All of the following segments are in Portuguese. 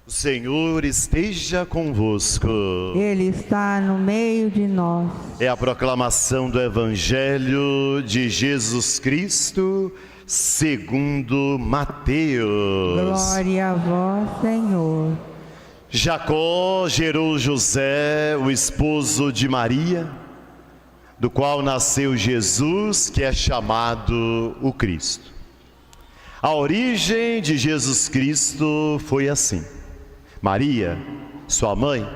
O Senhor esteja convosco. Ele está no meio de nós. É a proclamação do Evangelho de Jesus Cristo, segundo Mateus. Glória a vós, Senhor. Jacó gerou José, o esposo de Maria, do qual nasceu Jesus, que é chamado o Cristo. A origem de Jesus Cristo foi assim. Maria, sua mãe,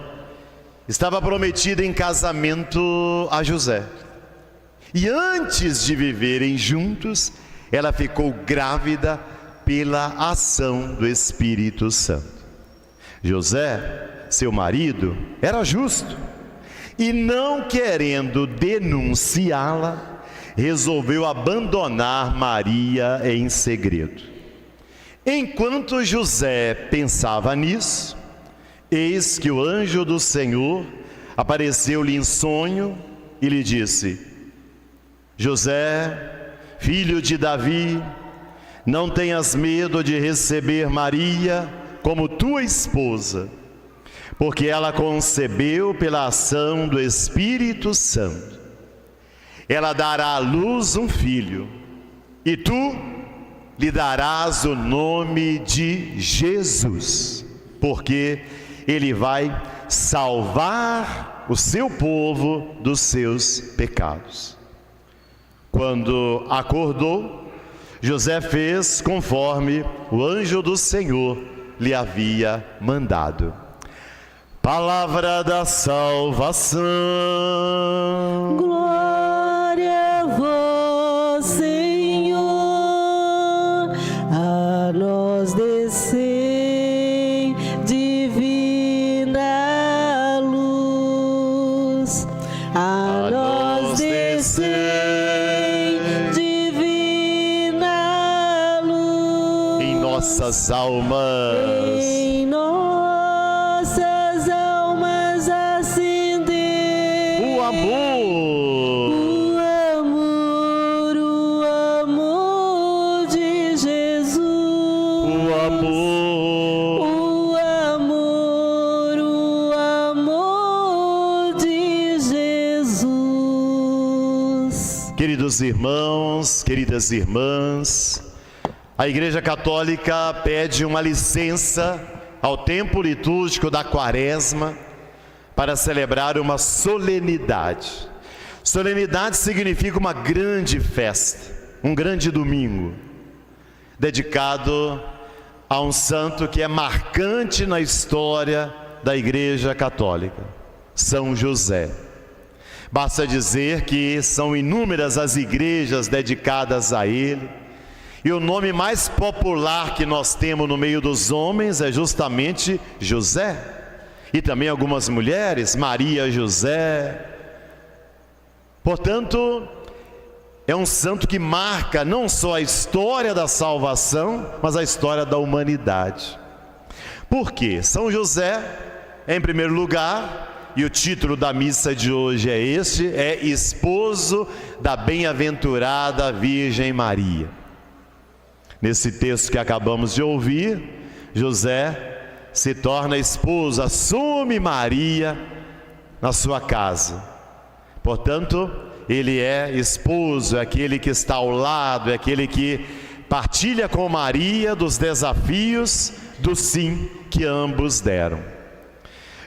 estava prometida em casamento a José. E antes de viverem juntos, ela ficou grávida pela ação do Espírito Santo. José, seu marido, era justo e, não querendo denunciá-la, resolveu abandonar Maria em segredo. Enquanto José pensava nisso, eis que o anjo do Senhor apareceu-lhe em sonho e lhe disse: José, filho de Davi, não tenhas medo de receber Maria como tua esposa, porque ela concebeu pela ação do Espírito Santo. Ela dará à luz um filho, e tu lhe darás o nome de Jesus, porque ele vai salvar o seu povo dos seus pecados. Quando acordou, José fez conforme o anjo do Senhor lhe havia mandado. Palavra da salvação. Glória a vós, Senhor. A nós descei divina luz. A nós descei divina luz. Em nossas almas. Em nossas almas acender O amor. o amor de Jesus. O amor. O amor de Jesus. Queridos irmãos, queridas irmãs, a Igreja Católica pede uma licença ao tempo litúrgico da Quaresma para celebrar uma solenidade. Solenidade significa uma grande festa, um grande domingo, dedicado a um santo que é marcante na história da Igreja Católica, São José. Basta dizer que são inúmeras as igrejas dedicadas a ele, e o nome mais popular que nós temos no meio dos homens é justamente José. E também algumas mulheres, Maria, José. Portanto, é um santo que marca não só a história da salvação, mas a história da humanidade. Por quê? São José, em primeiro lugar, e o título da missa de hoje é este, é esposo da bem-aventurada Virgem Maria. Nesse texto que acabamos de ouvir, José se torna esposo, assume Maria na sua casa. Portanto, ele é esposo, é aquele que está ao lado, é aquele que partilha com Maria dos desafios do sim que ambos deram.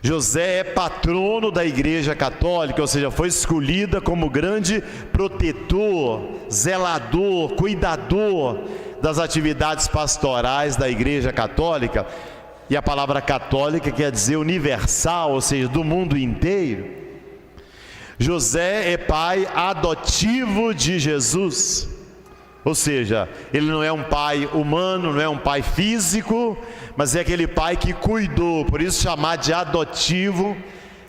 José é patrono da Igreja Católica, ou seja, foi escolhida como grande protetor, zelador, cuidador das atividades pastorais da Igreja Católica. E a palavra católica quer dizer universal, ou seja, do mundo inteiro. José é pai adotivo de Jesus, ou seja, ele não é um pai humano, não é um pai físico, mas é aquele pai que cuidou. Por isso chamar de adotivo,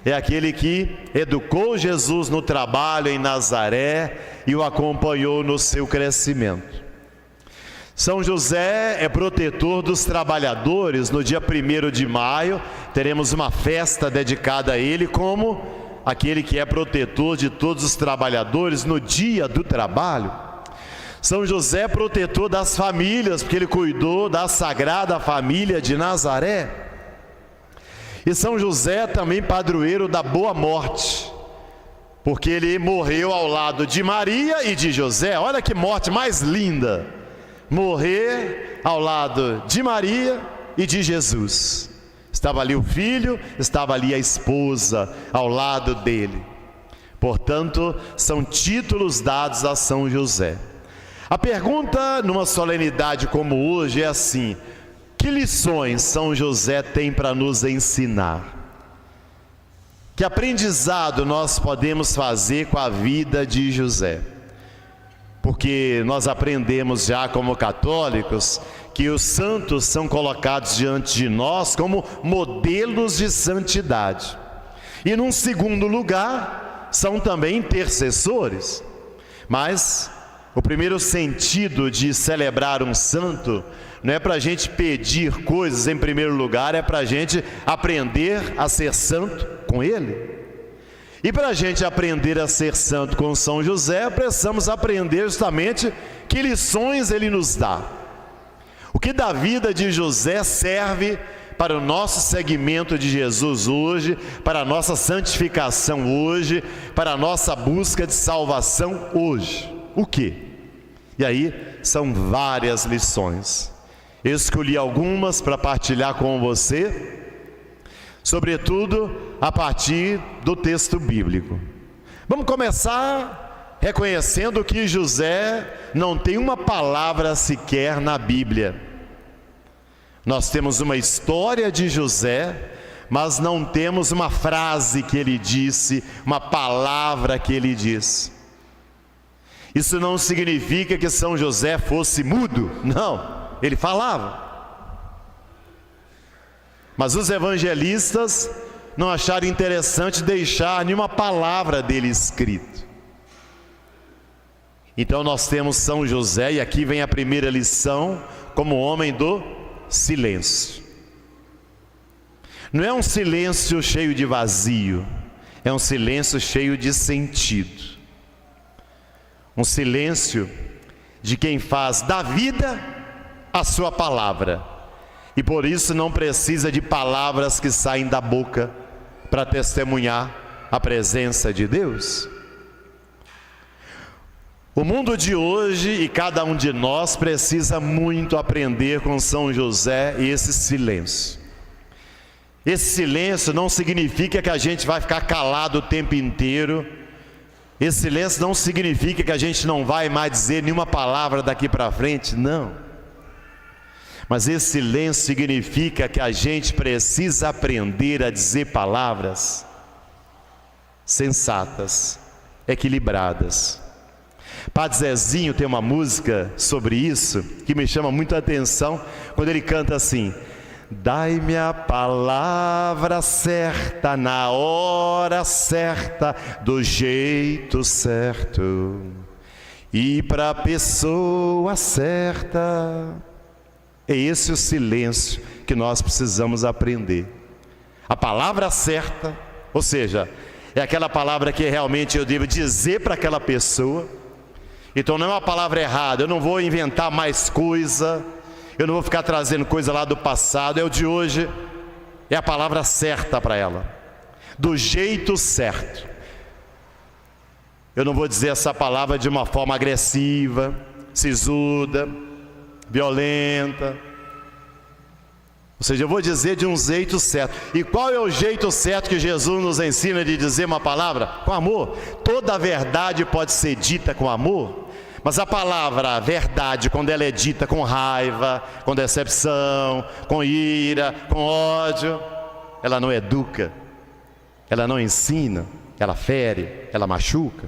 é aquele que educou Jesus no trabalho em Nazaré e o acompanhou no seu crescimento. São José é protetor dos trabalhadores. No dia 1º de maio teremos uma festa dedicada a ele como aquele que é protetor de todos os trabalhadores no dia do trabalho. São José é protetor das famílias, porque ele cuidou da Sagrada Família de Nazaré. E São José também padroeiro da boa morte, porque ele morreu ao lado de Maria e de José. Olha que morte mais linda! Morrer ao lado de Maria e de Jesus. Estava ali o filho, estava ali a esposa ao lado dele. Portanto, são títulos dados a São José. A pergunta numa solenidade como hoje é assim: que lições São José tem para nos ensinar? Que aprendizado nós podemos fazer com a vida de José? Porque nós aprendemos já como católicos que os santos são colocados diante de nós como modelos de santidade. E num segundo lugar, são também intercessores. Mas o primeiro sentido de celebrar um santo não é para a gente pedir coisas em primeiro lugar, é para a gente aprender a ser santo com ele. E para a gente aprender a ser santo com São José, precisamos aprender justamente que lições ele nos dá. O que da vida de José serve para o nosso seguimento de Jesus hoje, para a nossa santificação hoje, para a nossa busca de salvação hoje. O quê? E aí são várias lições. Eu escolhi algumas para partilhar com você, sobretudo a partir do texto bíblico. Vamos começar reconhecendo que José não tem uma palavra sequer na Bíblia. Nós temos uma história de José, mas não temos uma frase que ele disse, uma palavra que ele disse. Isso não significa que São José fosse mudo, não, ele falava. Mas os evangelistas não acharam interessante deixar nenhuma palavra dele escrita. Então nós temos São José, e aqui vem a primeira lição, como homem do silêncio. Não é um silêncio cheio de vazio, é um silêncio cheio de sentido. Um silêncio de quem faz da vida a sua palavra. E por isso não precisa de palavras que saem da boca para testemunhar a presença de Deus. O mundo de hoje e cada um de nós precisa muito aprender com São José e esse silêncio. Esse silêncio não significa que a gente vai ficar calado o tempo inteiro. Esse silêncio não significa que a gente não vai mais dizer nenhuma palavra daqui para frente, não. Mas esse silêncio significa que a gente precisa aprender a dizer palavras sensatas, equilibradas. Padre Zezinho tem uma música sobre isso que me chama muito a atenção, quando ele canta assim: dai-me a palavra certa, na hora certa, do jeito certo, e para a pessoa certa. É esse o silêncio que nós precisamos aprender. A palavra certa, ou seja, é aquela palavra que realmente eu devo dizer para aquela pessoa. Então não é uma palavra errada, eu não vou inventar mais coisa, eu não vou ficar trazendo coisa lá do passado, é o de hoje, é a palavra certa para ela, do jeito certo. Eu não vou dizer essa palavra de uma forma agressiva, sisuda, violenta. Ou seja, eu vou dizer de um jeito certo. E qual é o jeito certo que Jesus nos ensina de dizer uma palavra? Com amor. Toda a verdade pode ser dita com amor, mas a palavra verdade, quando ela é dita com raiva, com decepção, com ira, com ódio, ela não educa, ela não ensina, ela fere, ela machuca.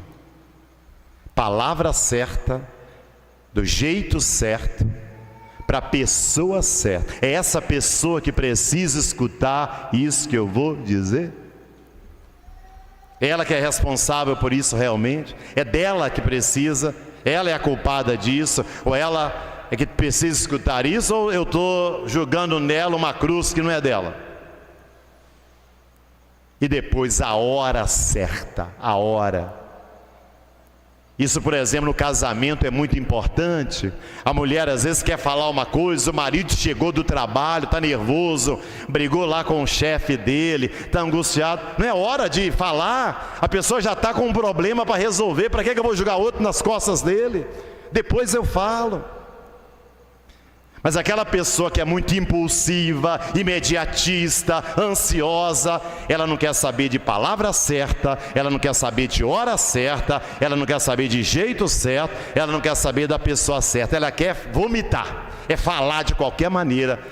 Palavra certa, do jeito certo, para a pessoa certa. É essa pessoa que precisa escutar isso que eu vou dizer? Ela que é responsável por isso realmente? É dela que precisa? Ela é a culpada disso? Ou ela é que precisa escutar isso? Ou eu estou jogando nela uma cruz que não é dela? E depois a hora certa, a hora. Isso, por exemplo, no casamento é muito importante. A mulher às vezes quer falar uma coisa, o marido chegou do trabalho, está nervoso, brigou lá com o chefe dele, está angustiado. Não é hora de falar, a pessoa já está com um problema para resolver, para que eu vou jogar outro nas costas dele? Depois eu falo. Mas aquela pessoa que é muito impulsiva, imediatista, ansiosa, ela não quer saber de palavra certa, ela não quer saber de hora certa, ela não quer saber de jeito certo, ela não quer saber da pessoa certa, ela quer vomitar, é falar de qualquer maneira,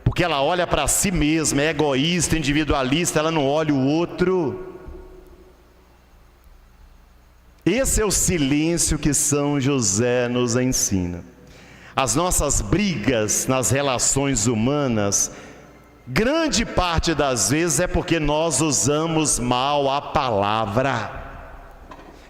porque ela olha para si mesma, é egoísta, individualista, ela não olha o outro. Esse é o silêncio que São José nos ensina. As nossas brigas nas relações humanas, grande parte das vezes é porque nós usamos mal a palavra.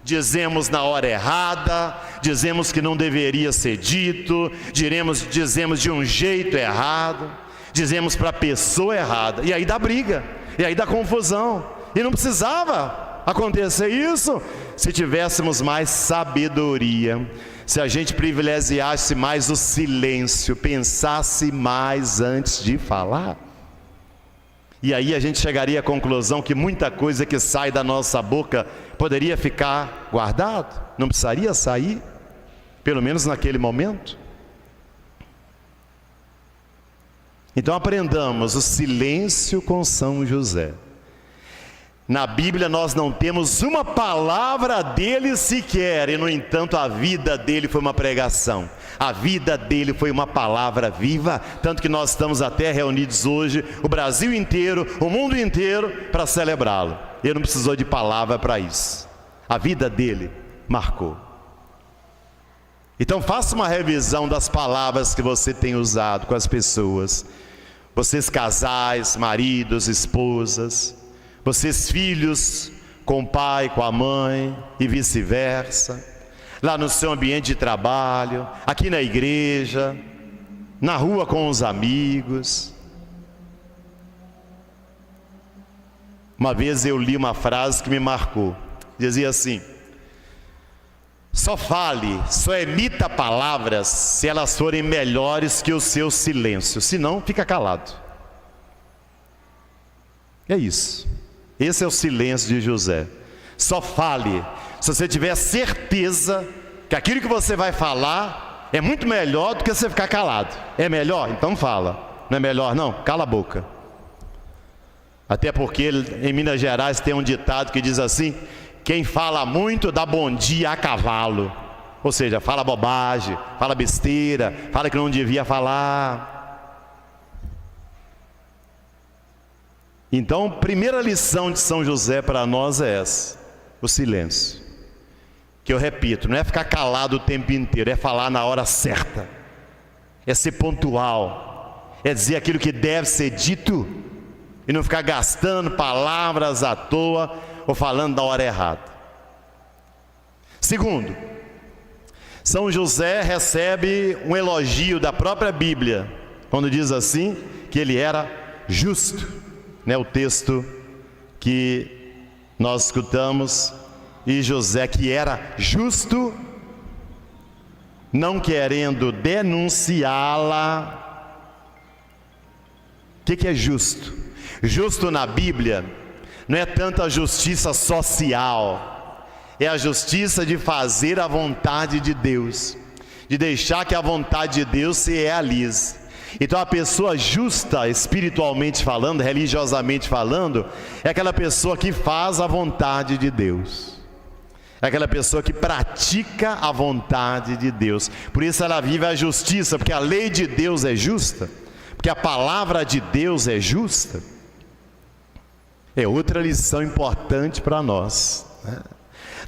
Dizemos na hora errada, dizemos que não deveria ser dito, dizemos de um jeito errado, dizemos para a pessoa errada, e aí dá briga, e aí dá confusão, e não precisava acontecer isso se tivéssemos mais sabedoria. Se a gente privilegiasse mais o silêncio, pensasse mais antes de falar. E aí a gente chegaria à conclusão que muita coisa que sai da nossa boca poderia ficar guardado, não precisaria sair, pelo menos naquele momento. Então aprendamos o silêncio com São José. Na Bíblia nós não temos uma palavra dele sequer, e no entanto a vida dele foi uma pregação, a vida dele foi uma palavra viva, tanto que nós estamos até reunidos hoje, o Brasil inteiro, o mundo inteiro, para celebrá-lo. Ele não precisou de palavra para isso, a vida dele marcou. Então faça uma revisão das palavras que você tem usado com as pessoas, vocês casais, maridos, esposas, vocês filhos com o pai, com a mãe e vice-versa, lá no seu ambiente de trabalho, aqui na igreja, na rua com os amigos. Uma vez eu li uma frase que me marcou, dizia assim: só fale, só emita palavras se elas forem melhores que o seu silêncio, senão fica calado. É isso. Esse é o silêncio de José. Só fale se você tiver certeza que aquilo que você vai falar é muito melhor do que você ficar calado. É melhor? Então fala. Não é melhor não? Cala a boca. Até porque em Minas Gerais tem um ditado que diz assim: quem fala muito dá bom dia a cavalo. Ou seja, fala bobagem, fala besteira, fala que não devia falar. Então, a primeira lição de São José para nós é essa: o silêncio. Que eu repito, não é ficar calado o tempo inteiro, é falar na hora certa, é ser pontual, é dizer aquilo que deve ser dito e não ficar gastando palavras à toa ou falando na hora errada. Segundo, São José recebe um elogio da própria Bíblia, quando diz assim, que ele era justo. O texto que nós escutamos, e José que era justo, não querendo denunciá-la. O que é justo? Justo na Bíblia não é tanto a justiça social, é a justiça de fazer a vontade de Deus, de deixar que a vontade de Deus se realize. Então a pessoa justa, espiritualmente falando, religiosamente falando, é aquela pessoa que faz a vontade de Deus, é aquela pessoa que pratica a vontade de Deus. Por isso ela vive a justiça, porque a lei de Deus é justa, porque a palavra de Deus é justa. É outra lição importante para nós, né?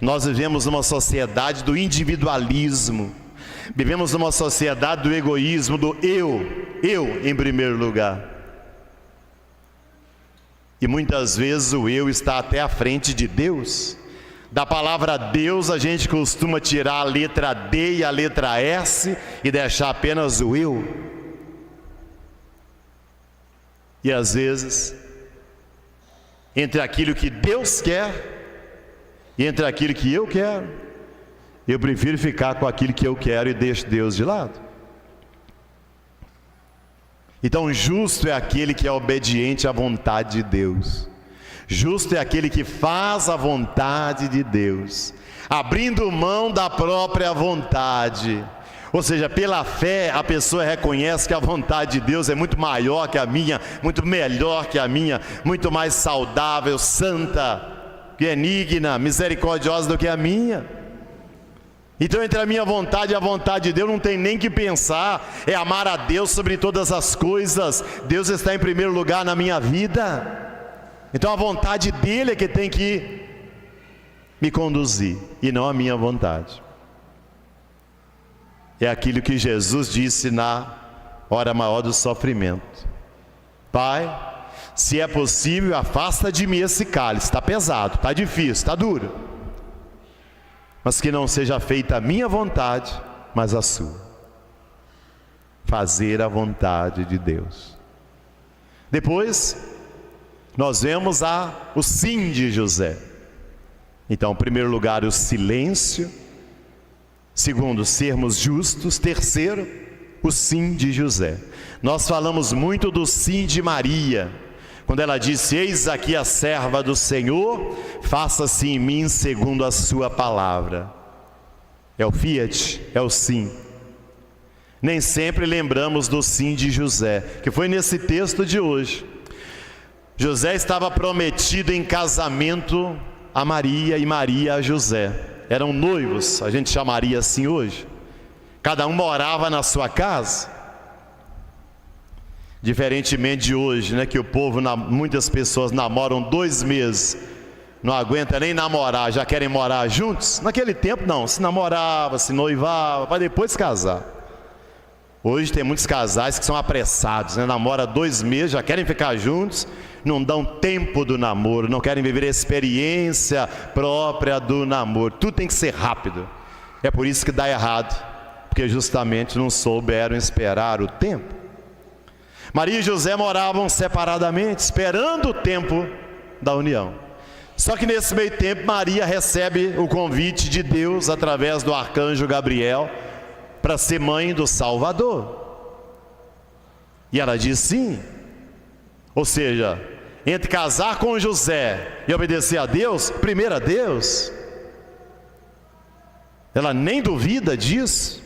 Nós vivemos numa sociedade do individualismo, vivemos numa sociedade do egoísmo, do eu em primeiro lugar. E muitas vezes o eu está até à frente de Deus. Da palavra Deus a gente costuma tirar a letra D e a letra S e deixar apenas o eu. E às vezes, entre aquilo que Deus quer e entre aquilo que eu quero, Eu prefiro ficar com aquilo que eu quero e deixo Deus de lado. Então, justo é aquele que é obediente à vontade de Deus. Justo é aquele que faz a vontade de Deus, abrindo mão da própria vontade. Ou seja, pela fé a pessoa reconhece que a vontade de Deus é muito maior que a minha, muito melhor que a minha, muito mais saudável, santa, benigna, misericordiosa do que a minha. Então, entre a minha vontade e a vontade de Deus não tem nem que pensar, é amar a Deus sobre todas as coisas. Deus está em primeiro lugar na minha vida. Então a vontade dele é que tem que me conduzir, e não a minha vontade. É aquilo que Jesus disse na hora maior do sofrimento: Pai, se é possível, afasta de mim esse cálice. Está pesado, está difícil, está duro, mas que não seja feita a minha vontade, mas a sua. Fazer a vontade de Deus. Depois nós vemos o sim de José. Então, em primeiro lugar, o silêncio. Segundo, sermos justos. Terceiro, o sim de José. Nós falamos muito do sim de Maria, quando ela disse: eis aqui a serva do Senhor, faça-se em mim segundo a sua palavra. É o fiat, é o sim. Nem sempre lembramos do sim de José, que foi nesse texto de hoje. José estava prometido em casamento a Maria e Maria a José. Eram noivos, a gente chamaria assim hoje. Cada um morava na sua casa. Diferentemente de hoje, né, que o povo, muitas pessoas namoram 2 meses, não aguenta nem namorar, já querem morar juntos. Naquele tempo não, se namorava, se noivava, para depois casar. Hoje tem muitos casais que são apressados, né? Namora 2 meses, já querem ficar juntos, não dão tempo do namoro, não querem viver a experiência própria do namoro. Tudo tem que ser rápido. É por isso que dá errado, porque justamente não souberam esperar o tempo. Maria e José moravam separadamente, esperando o tempo da união. Só que nesse meio tempo, Maria recebe o convite de Deus através do arcanjo Gabriel para ser mãe do Salvador. E ela diz sim. Ou seja, entre casar com José e obedecer a Deus, primeiro a Deus. Ela nem duvida disso.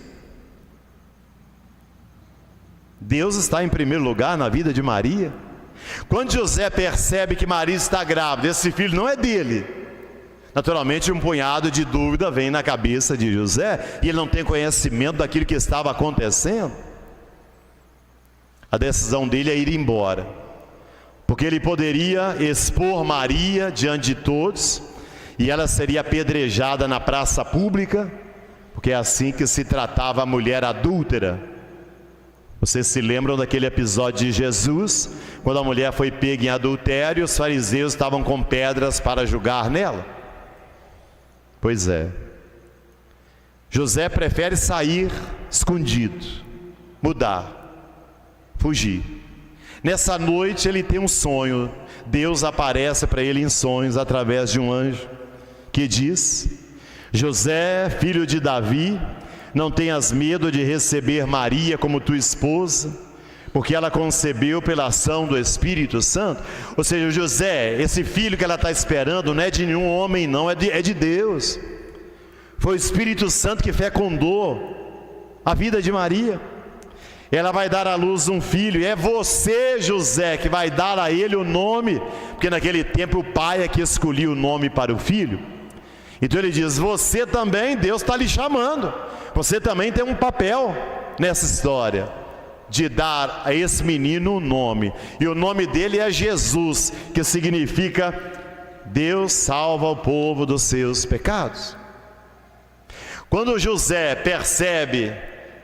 Deus está em primeiro lugar na vida de Maria. Quando José percebe que Maria está grávida, esse filho não é dele, naturalmente um punhado de dúvida vem na cabeça de José, e ele não tem conhecimento daquilo que estava acontecendo. A decisão dele é ir embora, porque ele poderia expor Maria diante de todos, e ela seria apedrejada na praça pública, porque é assim que se tratava a mulher adúltera. Vocês se lembram daquele episódio de Jesus, quando a mulher foi pega em adultério, os fariseus estavam com pedras para julgar nela? Pois é, José prefere sair escondido, mudar, fugir. Nessa noite ele tem um sonho. Deus aparece para ele em sonhos através de um anjo que diz: José, filho de Davi, não tenhas medo de receber Maria como tua esposa, porque ela concebeu pela ação do Espírito Santo. Ou seja, José, esse filho que ela está esperando não é de nenhum homem não, é de Deus. Foi o Espírito Santo que fecundou a vida de Maria. Ela vai dar à luz um filho, e é você, José, que vai dar a ele o nome, porque naquele tempo o pai é que escolhia o nome para o filho. Então ele diz: você também, Deus está lhe chamando, você também tem um papel nessa história, de dar a esse menino um nome, e o nome dele é Jesus, que significa Deus salva o povo dos seus pecados. Quando José percebe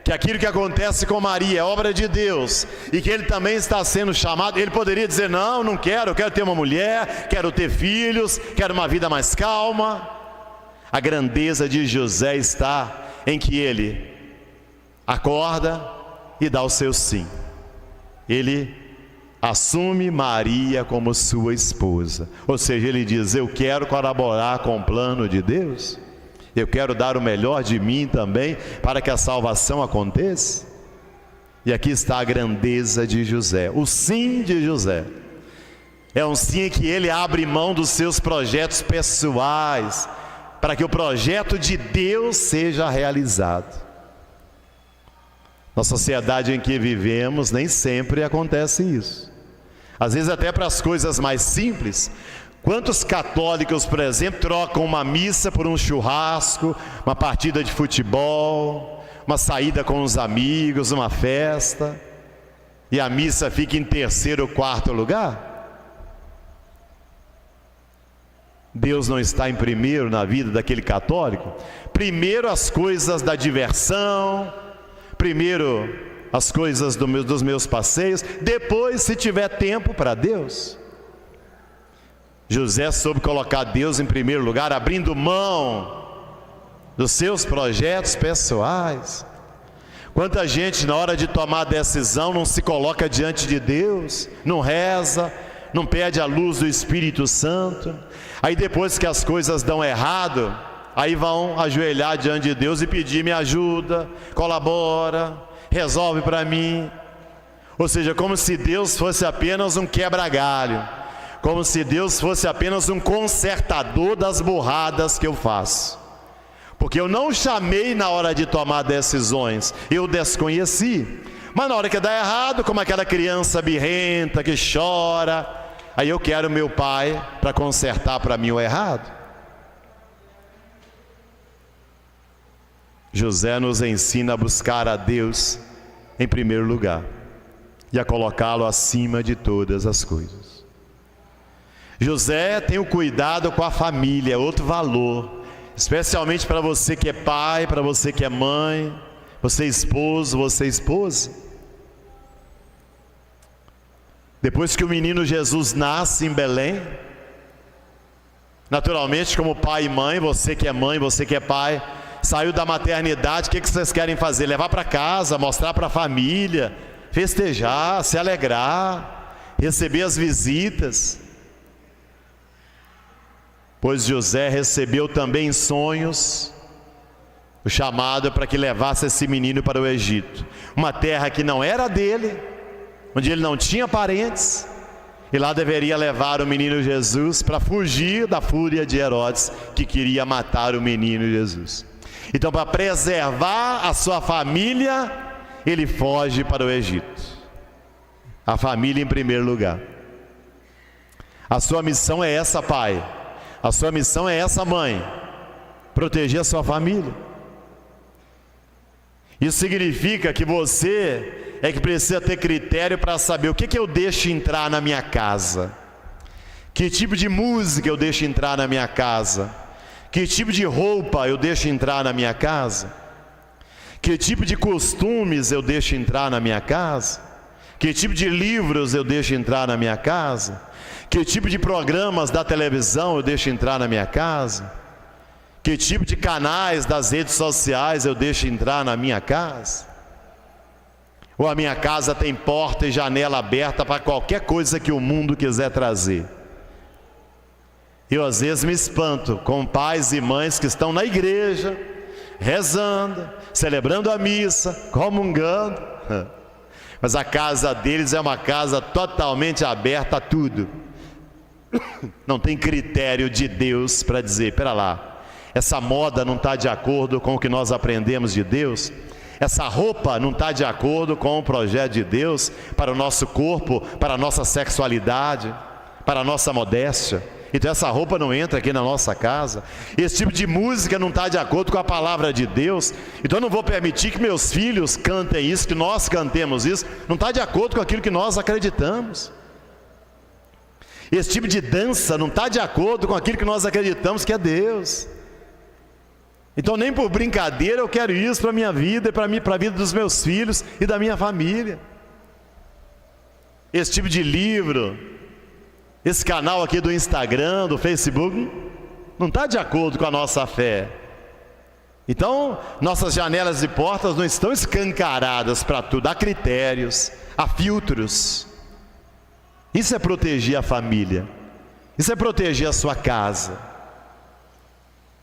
que aquilo que acontece com Maria é obra de Deus, e que ele também está sendo chamado, ele poderia dizer: não, não quero, eu quero ter uma mulher, quero ter filhos, quero uma vida mais calma. A grandeza de José está em que ele acorda e dá o seu sim. Ele assume Maria como sua esposa. Ou seja, ele diz: eu quero colaborar com o plano de Deus. Eu quero dar o melhor de mim também para que a salvação aconteça. E aqui está a grandeza de José, o sim de José. É um sim que ele abre mão dos seus projetos pessoais, para que o projeto de Deus seja realizado. Na sociedade em que vivemos, nem sempre acontece isso. Às vezes até para as coisas mais simples. Quantos católicos, por exemplo, trocam uma missa por um churrasco, uma partida de futebol, uma saída com os amigos, uma festa, e a missa fica em terceiro ou quarto lugar? Deus não está em primeiro na vida daquele católico? Primeiro as coisas da diversão, primeiro as coisas dos meus passeios, depois, se tiver tempo, para Deus. José soube colocar Deus em primeiro lugar, abrindo mão dos seus projetos pessoais. Quanta gente na hora de tomar a decisão não se coloca diante de Deus, não reza, não pede a luz do Espírito Santo. Aí depois que as coisas dão errado, aí vão ajoelhar diante de Deus e pedir: me ajuda, colabora, resolve para mim. Ou seja, como se Deus fosse apenas um quebra-galho, como se Deus fosse apenas um consertador das burradas que eu faço. Porque eu não chamei na hora de tomar decisões, eu desconheci. Mas na hora que dá errado, como aquela criança birrenta que chora, aí eu quero meu pai para consertar para mim o errado. José nos ensina a buscar a Deus em primeiro lugar e a colocá-lo acima de todas as coisas. José tem o cuidado com a família, outro valor, especialmente para você que é pai, para você que é mãe, você é esposo, você é esposa. Depois que o menino Jesus nasce em Belém, naturalmente, como pai e mãe, você que é pai, saiu da maternidade, o que vocês querem fazer? Levar para casa, mostrar para a família, festejar, se alegrar, receber as visitas. Pois José recebeu também em sonhos o chamado para que levasse esse menino para o Egito, uma terra que não era dele, onde ele não tinha parentes, e lá deveria levar o menino Jesus para fugir da fúria de Herodes, que queria matar o menino Jesus. Então, para preservar a sua família, ele foge para o Egito. A família em primeiro lugar. A sua missão é essa, pai. A sua missão é essa, mãe. Proteger a sua família. Isso significa que você é que precisa ter critério para saber o que eu deixo entrar na minha casa. Que tipo de música eu deixo entrar na minha casa. Que tipo de roupa eu deixo entrar na minha casa? Que tipo de costumes eu deixo entrar na minha casa? Que tipo de livros eu deixo entrar na minha casa? Que tipo de programas da televisão eu deixo entrar na minha casa? Que tipo de canais das redes sociais eu deixo entrar na minha casa? Ou a minha casa tem porta e janela aberta para qualquer coisa que o mundo quiser trazer? Eu às vezes me espanto com pais e mães que estão na igreja, rezando, celebrando a missa, comungando, mas a casa deles é uma casa totalmente aberta a tudo. Não tem critério de Deus para dizer: espera lá, essa moda não está de acordo com o que nós aprendemos de Deus, essa roupa não está de acordo com o projeto de Deus para o nosso corpo, para a nossa sexualidade, para a nossa modéstia. Então essa roupa não entra aqui na nossa casa. Esse tipo de música não está de acordo com a palavra de Deus. Então eu não vou permitir que meus filhos cantem isso, que nós cantemos isso. Não está de acordo com aquilo que nós acreditamos. Esse tipo de dança não está de acordo com aquilo que nós acreditamos que é Deus. Então nem por brincadeira eu quero isso para a minha vida e para a vida dos meus filhos e da minha família. Esse tipo de livro, esse canal aqui do Instagram, do Facebook, não está de acordo com a nossa fé. Então, nossas janelas e portas não estão escancaradas para tudo. Há critérios, há filtros. Isso é proteger a família. Isso é proteger a sua casa.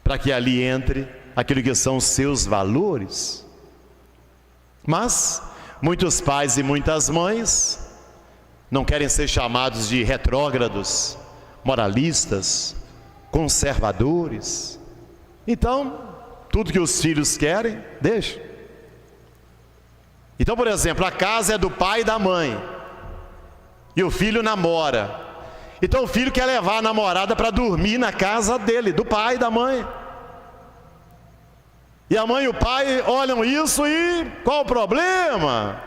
para que ali entre aquilo que são os seus valores. Mas muitos pais e muitas mães não querem ser chamados de retrógrados, moralistas, conservadores. Então, tudo que os filhos querem, deixa. Então, por exemplo, a casa é do pai e da mãe, e o filho namora. Então o filho quer levar a namorada para dormir na casa dele, do pai e da mãe. E a mãe e o pai olham isso e qual o problema?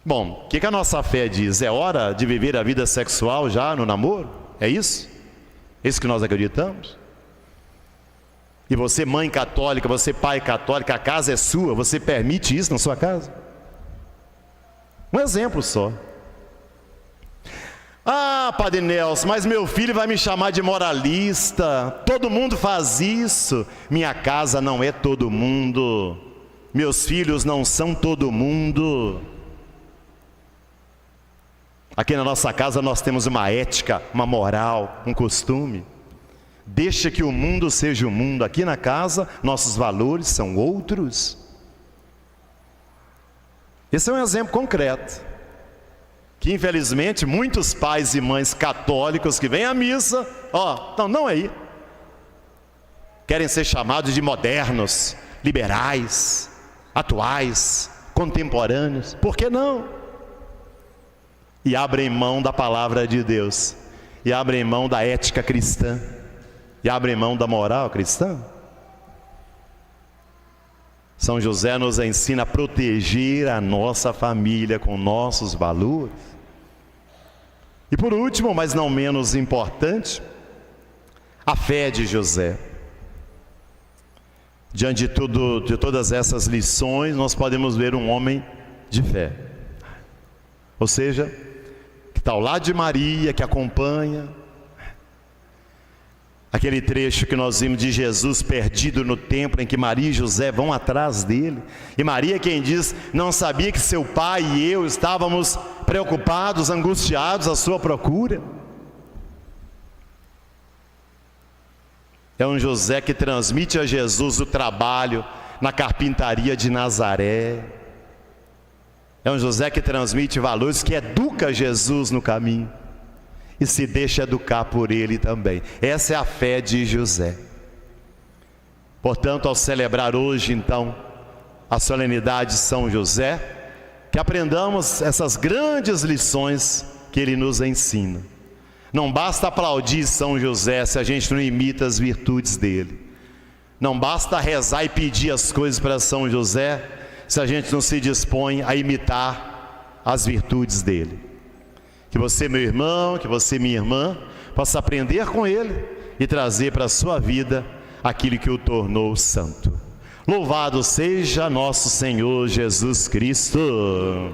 Bom, o que a nossa fé diz? É hora de viver a vida sexual já no namoro? É isso? É isso que nós acreditamos? E você, mãe católica, você, pai católico, a casa é sua, você permite isso na sua casa? Um exemplo só. Ah, Padre Nelson, mas meu filho vai me chamar de moralista, todo mundo faz isso. Minha casa não é todo mundo, meus filhos não são todo mundo. Aqui na nossa casa nós temos uma ética, uma moral, um costume. Deixa que o mundo seja o mundo. Aqui na casa nossos valores são outros. Esse é um exemplo concreto, que infelizmente muitos pais e mães católicos que vêm à missa, não aí, querem ser chamados de modernos, liberais, atuais, contemporâneos. Por que não? E abrem mão da palavra de Deus, e abrem mão da ética cristã, e abrem mão da moral cristã. São José nos ensina a proteger a nossa família com nossos valores. E por último, mas não menos importante, a fé de José. Diante de todas essas lições, nós podemos ver um homem de fé. Ou seja, que está ao lado de Maria, que acompanha. Aquele trecho que nós vimos de Jesus perdido no templo, em que Maria e José vão atrás dele. E Maria, quem diz, não sabia que seu pai e eu estávamos preocupados, angustiados à sua procura. É um José que transmite a Jesus o trabalho na carpintaria de Nazaré. É um José que transmite valores, que educa Jesus no caminho e se deixa educar por ele também. Essa é a fé de José. Portanto, ao celebrar hoje então a solenidade de São José, que aprendamos essas grandes lições que ele nos ensina. Não basta aplaudir São José se a gente não imita as virtudes dele. Não basta rezar e pedir as coisas para São José se a gente não se dispõe a imitar as virtudes dele. Que você, meu irmão, que você, minha irmã, possa aprender com ele e trazer para a sua vida aquilo que o tornou santo. Louvado seja nosso Senhor Jesus Cristo.